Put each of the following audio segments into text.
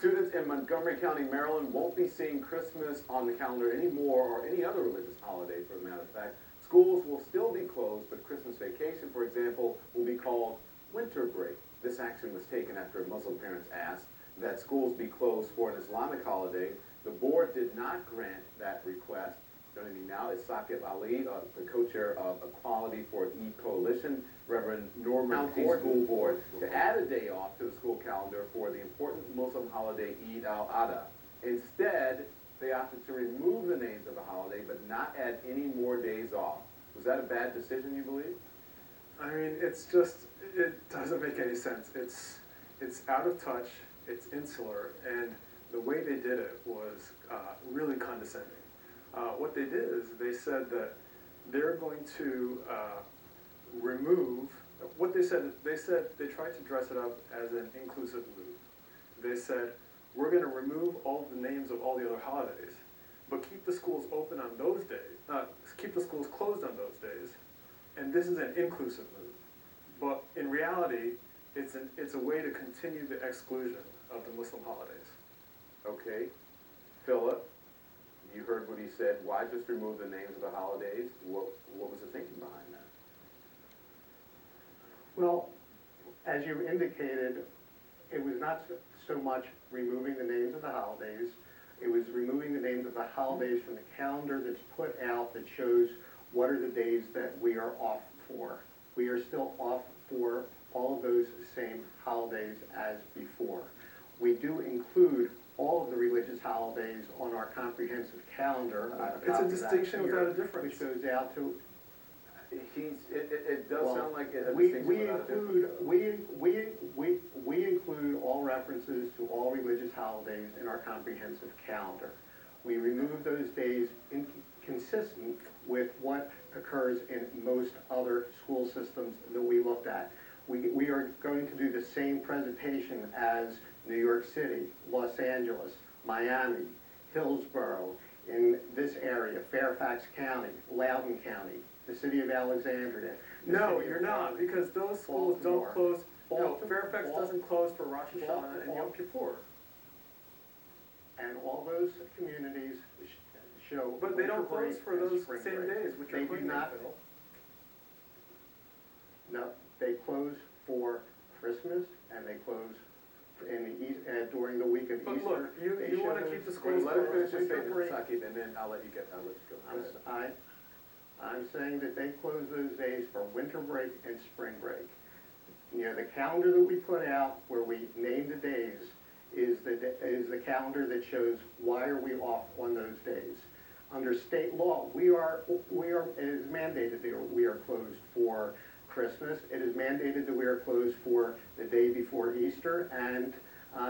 Students in Montgomery County, Maryland won't be seeing Christmas on the calendar anymore, or any other religious holiday for the matter of fact. Schools will still be closed, but Christmas vacation, for example, will be called winter break. This action was taken after Muslim parents asked that schools be closed for an Islamic holiday. The board did not grant that request. Joining me now is Saqib Ali, the co-chair of Equality for Eid Coalition, Reverend Norman County School Board, to add a day off to the school calendar for the important Muslim holiday Eid al-Adha. Instead, they opted to remove the names of the holiday, but not add any more days off. Was that a bad decision, you believe? I mean, it's just, it doesn't make any sense. It's out of touch, it's insular, and the way they did it was really condescending. What they did is they said that they're going to remove, what they said they tried to dress it up as an inclusive move. They said, we're going to remove all the names of all the other holidays, but keep the schools open on those days, keep the schools closed on those days, and this is an inclusive move. But in reality, it's a way to continue the exclusion of the Muslim holidays. Okay. Philip, you heard what he said. Why just remove the names of the holidays? What was the thinking behind that? Well, as you indicated, it was not so much removing the names of the holidays. It was removing the names of the holidays from the calendar that's put out that shows what are the days that we are off for. We are still off for all of those same holidays as before. We do include all of the religious holidays on our comprehensive calendar. It's a distinction without a difference. Which goes out to... It does sound like a we distinction without a difference. We include all references to all religious holidays in our comprehensive calendar. We remove those days consistent with what occurs in most other school systems that we looked at. We are going to do the same presentation as New York City, Los Angeles, Miami, Hillsborough, in this area, Fairfax County, Loudoun County, the city of Alexandria. No, you're not, because those schools don't close. No, Fairfax doesn't close for Rosh Hashanah and Yom Kippur. And all those communities show. But they don't close for those same break. days, which they are do not. Bill. No, they close for Christmas and they close during the week of but Easter. Look, you want to keep the schools Let him finish his winter statement, break. Saqib, and then I'll let you go. I'm saying that they close those days for winter break and spring break. You know, the calendar that we put out where we name the days is the calendar that shows why are we off on those days. Under state law, it is mandated that we are closed for Christmas. It is mandated that we are closed for the day before Easter and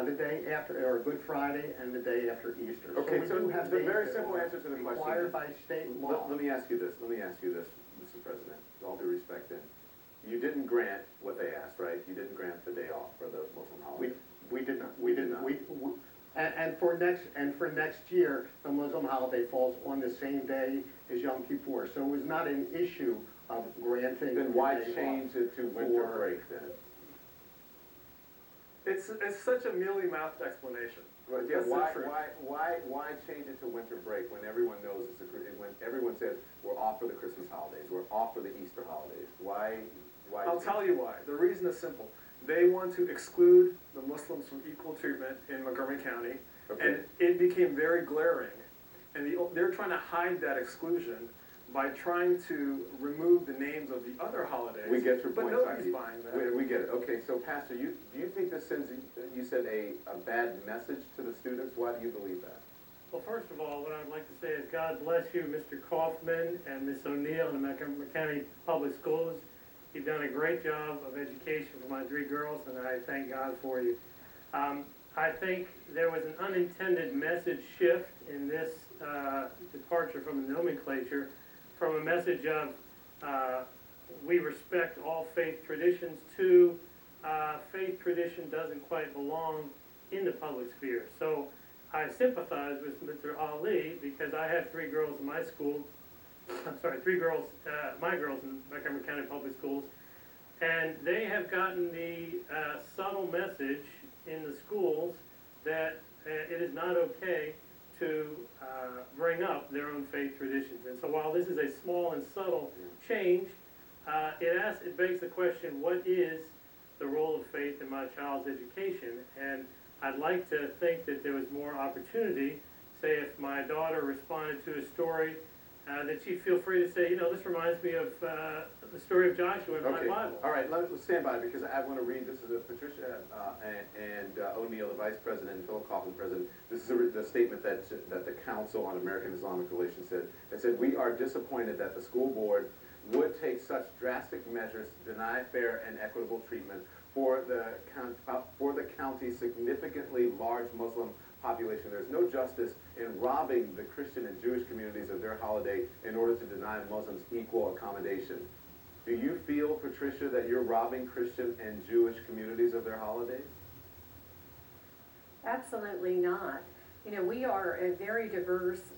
the day after, or Good Friday and the day after Easter. Okay, so we have the days very that simple are answer to the question. required by state law. Let me ask you this, Mr. President, with all due respect then. You didn't grant what they asked, right? You didn't grant the day off for the Muslim holiday. We did not. We did not. And for next year, the Muslim holiday falls on the same day as Yom Kippur. So it was not an issue of granting. Then why change it to winter break then? It's such a mealy-mouthed explanation. Right, yeah, why change it to winter break when everyone knows when everyone says we're off for the Christmas holidays, we're off for the Easter holidays? Why? I'll tell you why. The reason is simple. They want to exclude the Muslims from equal treatment in Montgomery County, Okay. and it became very glaring. And they're trying to hide that exclusion by trying to remove the names of the other holidays. We get your but point. nobody's buying that. We get it. Okay, so Pastor, do you think this sends, you said a bad message to the students? Why do you believe that? Well, first of all, what I'd like to say is God bless you, Mr. Kaufman and Ms. O'Neill in the Montgomery County Public Schools. You've done a great job of education for my three girls, and I thank God for you. I think there was an unintended message shift in this departure from the nomenclature, from a message of we respect all faith traditions to faith tradition doesn't quite belong in the public sphere. So I sympathize with Mr. Ali because I have three girls in my school. I'm sorry, my girls in Montgomery County Public Schools, and they have gotten the subtle message in the schools that it is not okay to bring up their own faith traditions. And so while this is a small and subtle change, it begs the question, what is the role of faith in my child's education? And I'd like to think that there was more opportunity, say if my daughter responded to a story, that she'd feel free to say, you know, this reminds me of the story of Joshua in my Okay, Bible. all right, let's stand by, because I want to read, this is Patricia and O'Neill, the Vice President, and Philip Kaufman, President. This is the statement that the Council on American Islamic Relations said. It said, "We are disappointed that the school board would take such drastic measures to deny fair and equitable treatment for the county's significantly large Muslim population. There's no justice in robbing the Christian and Jewish communities of their holiday in order to deny Muslims equal accommodation." Do you feel, Patricia, that you're robbing Christian and Jewish communities of their holidays? Absolutely not. You know, we are a very diverse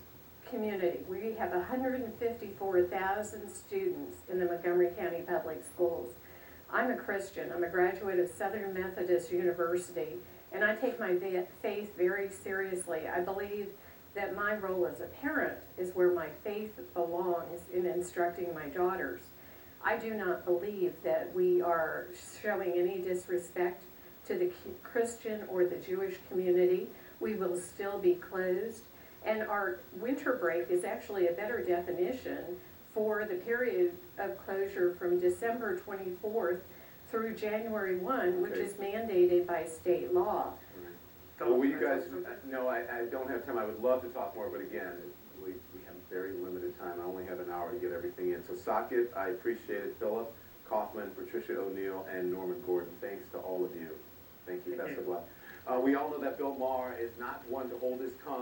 community. We have 154,000 students in the Montgomery County Public Schools. I'm a Christian. I'm a graduate of Southern Methodist University, and I take my faith very seriously. I believe that my role as a parent is where my faith belongs in instructing my daughters. I do not believe that we are showing any disrespect to the Christian or the Jewish community. We will still be closed, and our winter break is actually a better definition for the period of closure from December 24th through January 1, which is mandated by state law. Well, will you guys, no, I don't have time. I would love to talk more, but again, we have very limited time. I only have an hour to get everything in. So Sakit, I appreciate it. Philip Kaufman, Patricia O'Neill, and Norman Gordon, thanks to all of you. Thank you. Best of luck. We all know that Bill Maher is not one to hold his tongue.